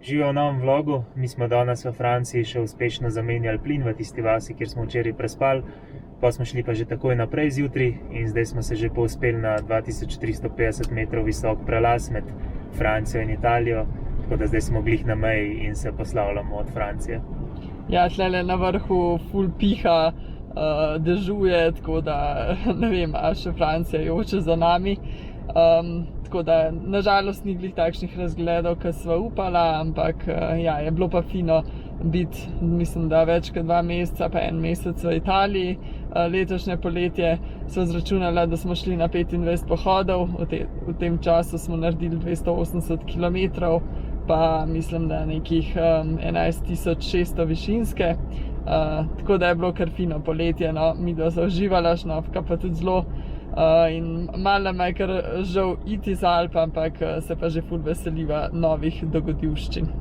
Živijo v novem vlogu, mi smo danes v Franciji še uspešno zamenjali plin v tisti vasi, kjer smo včeraj prespali. Pa smo šli pa že takoj naprej zjutraj in zdaj smo se že povzpeli na 2350 metrov visok prelaz med Francijo in Italijo, tako da zdaj smo glih na meji in se poslavljamo od Francije. Ja, tlele na vrhu ful piha, dežuje, tako da ne vem, a še Francija joče za nami. Tako da nažalost ni glih takšnih razgledov, kot sva upala, ampak ja, je bilo pa fino biti, mislim, da več kot 2 meseca, pa 1 mesec v Italiji. Letošnje poletje sva zračunala, da smo šli na 25 pohodov, v tem času smo naredili 280 km, pa mislim, da nekih 11600 višinske. Tako da je bilo kar fino poletje, no, midva zauživala, Šnofka pa tudi zelo. In malo nam je kar žal iti z Alp, ampak se pa že ful veseliva novih dogodivščin.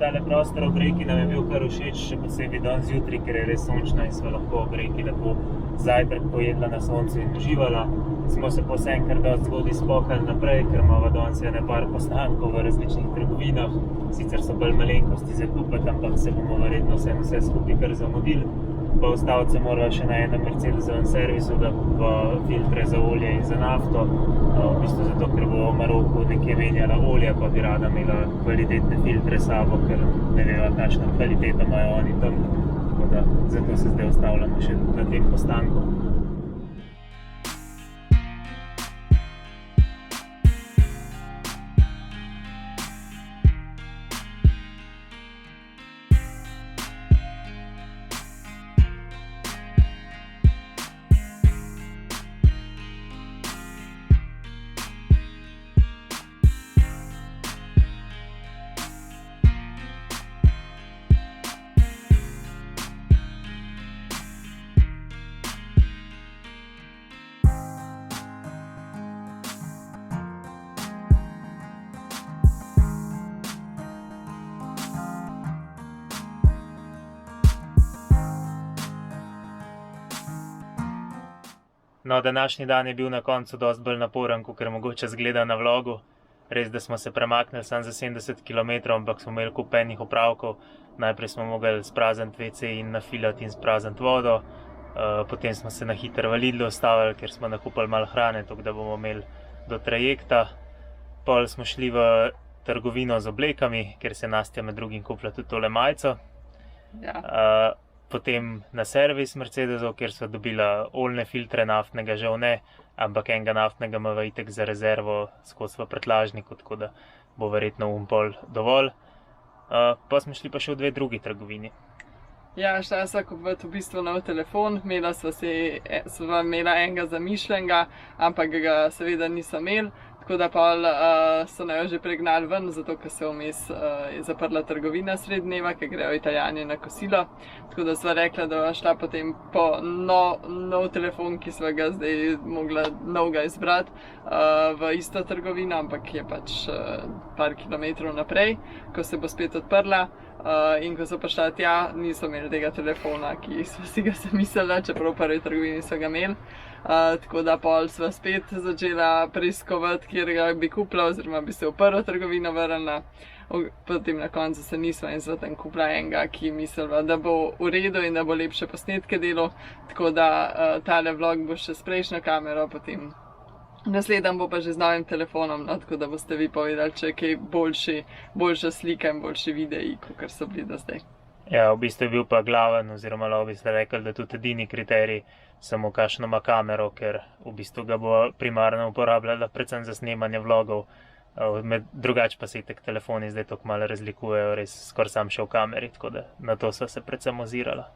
Tale prostor ob reki nam je bil kar všeč, še posebej danes zjutraj, ker je res sončno in sva lahko ob reki lepo zajtrk pojedla na soncu in uživala. Smo se pa vseeno kar dosti zgodaj spokali naprej, ker imava danes ene par postankov v različnih trgovinah. Sicer so bolj malenkosti za kupiti, ampak se bomo verjetno vse skupaj kar zamudili. Pa ustaviti se morava še na enem Mercedesovem servisu, da kupiva filtre za olje in za nafto. V bistvu zato, ker bo v Maroku nekje menjala olje, pa bi rada imela kvalitetne filtre s sabo, ker ne veva, kakšna kvaliteta imajo oni tam. Tako da zato se zdaj ustavljamo še na tem postanku. No, današnji dan je bil na koncu dosti bolj naporen, kakor mogoče zgleda na vlogu. Res, da smo se premaknili samo za 70 km, ampak smo imeli kup enih opravkov. Najprej smo mogli sprazniti WC in nafilati in sprazniti vodo. Potem smo se na hitro v Lidlu ustavili, ker smo nakupili malo hrane, tako da bomo imeli do trajekta. Pol smo šli v trgovino z oblekami, ker se je Nastja med drugim kupila tudi tole majico. Ja. Potem na servis Mercedesov, kjer so dobila oljne filtre, naftnega žal ne, ampak enega naftnega imava itek za rezervo skozi v pretlažniku, tako da bo verjetno pol dovolj. Pa smo šli pa še v 2 drugi trgovini. Ja, šla sva kupiti v bistvu nov telefon, sva imela enega zamišljenega, ampak ga seveda nisem imel. Tako da pol so jo že pregnali ven, zato ker se vmes je zaprla trgovina sred dneva, ker grejo Italijani na kosilo. Tako da sva rekla, da bova šla potem po nov telefon, ki sva ga zdaj mogla novega izbrati v isto trgovino, ampak je pač par kilometrov naprej, ko se bo spet odprla. In ko so prišla tja, niso imeli tega telefona, ki sva si ga zamislila, čeprav v prvi trgovini so ga imeli. Tako da pol sva spet začela preiskovati, kjer ga bi kupila, oziroma bi se v prvo trgovino vrnila. Potem na koncu se nisva in sva tam kupila enega, ki mislila, da bo v redu in da bo lepše posnetke delal. Tako da tale vlog bo še s prejšnjo kamero, potem naslednji bo pa že z novim telefonom, no, tako da boste vi povedali, če je kaj boljša slika in boljši videi, kot so bili do zdaj. Ja, v bistvu je bil pa glaven, oziroma lahko bi ste rekli, da tudi edini kriterij samo kakšno ima kamero, ker v bistvu ga bo primarno uporabljala predvsem za snemanje vlogov. Drugače pa se itak telefoni zdaj tako malo razlikujejo, res skoraj sam še v kameri, tako da na to sva se predvsem ozirala.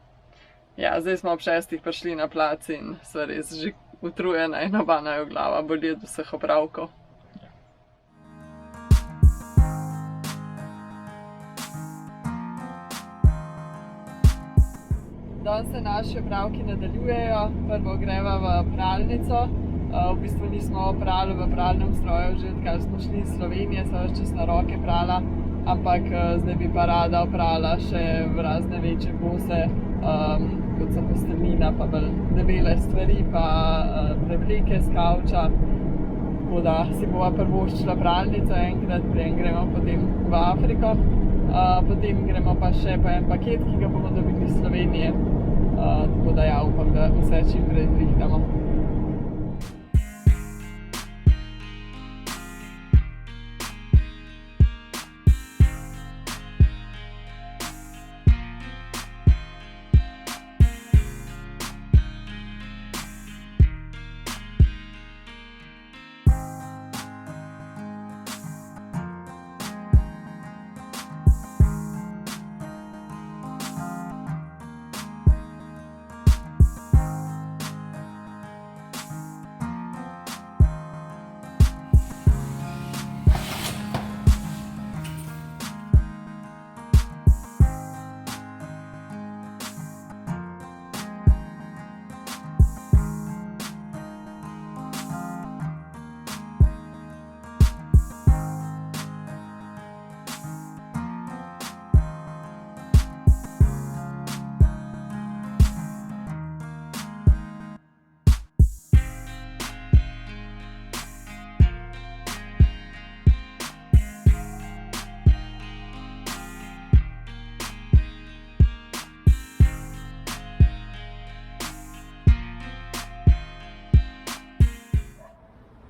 Ja, zdaj smo ob 6 prišli na plac in sva res že utrujena in obana jo glava boli od vseh opravkov. Danes se naši opravki nadaljujejo. Prvo greva v pralnico. V bistvu nismo prali v pralnem stroju, že odkar smo šli iz Slovenije, sva čez na roke prala, ampak zdaj bi pa rada oprala še v razne večje kose, kot so posteljnina, pa bolj debele stvari, pa prevleke s kavča. Tako da si bova prvoščila pralnico enkrat, preden gremo potem v Afriko. Potem gremo pa še po en paket, ki ga bomo dobili iz Slovenije. Tako da ja, upam, da vse čim prej zrihtamo.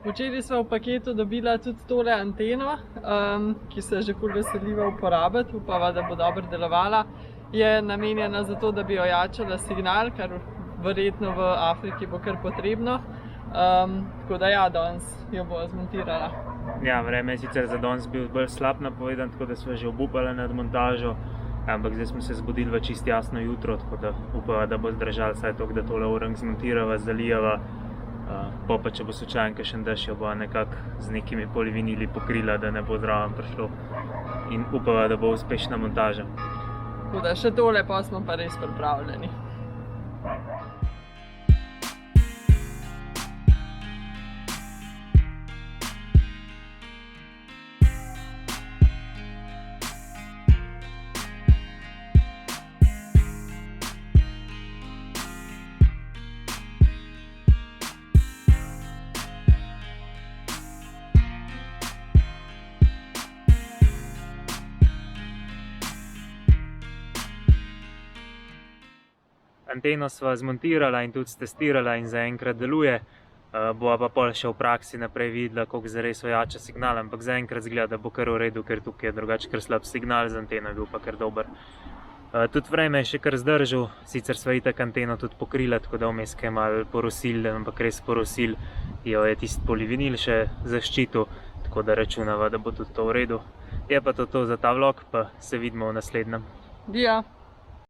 Včeraj sva v paketu dobila tudi tole anteno, ki se že ful veseliva uporabiti, upava, da bo dobro delovala. Je namenjena za to, da bi ojačala signal, kar verjetno v Afriki bo kar potrebno. Tako da ja, danes jo bo zmontirala. Ja, vreme je sicer za danes bil bolj slab napovedan, tako da sva že obupala nad montažo, ampak zdaj smo se zbudili v čisto jasno jutro, tako da upava, da bo zdržal vsaj toliko, da tole orang zmontirava, zalijava. Pa če bo slučajno kakšen dež, jo bo nekako z nekimi polivinili pokrila, da ne bo zraven prišlo, in upava, da bo uspešna montaža. Tako da še tole pa smo pa res pripravljeni. Anteno sva zmontirala in tudi stestirala in zaenkrat deluje. Bova pa pol še v praksi naprej videla, koliko zares ojača signal, ampak zaenkrat izgleda, da bo kar v redu, ker tukaj je drugače kar slab signal, z anteno je bil pa kar dober. Tudi vreme je še kar zdržal, sicer sva itak anteno tudi pokrila, tako da vmes je malo porosil, ampak res porosil jo je tisti polivinil še zaščitil, tako da računava, da bo tudi to v redu. Je pa to za ta vlog, pa se vidimo v naslednjem. Ja.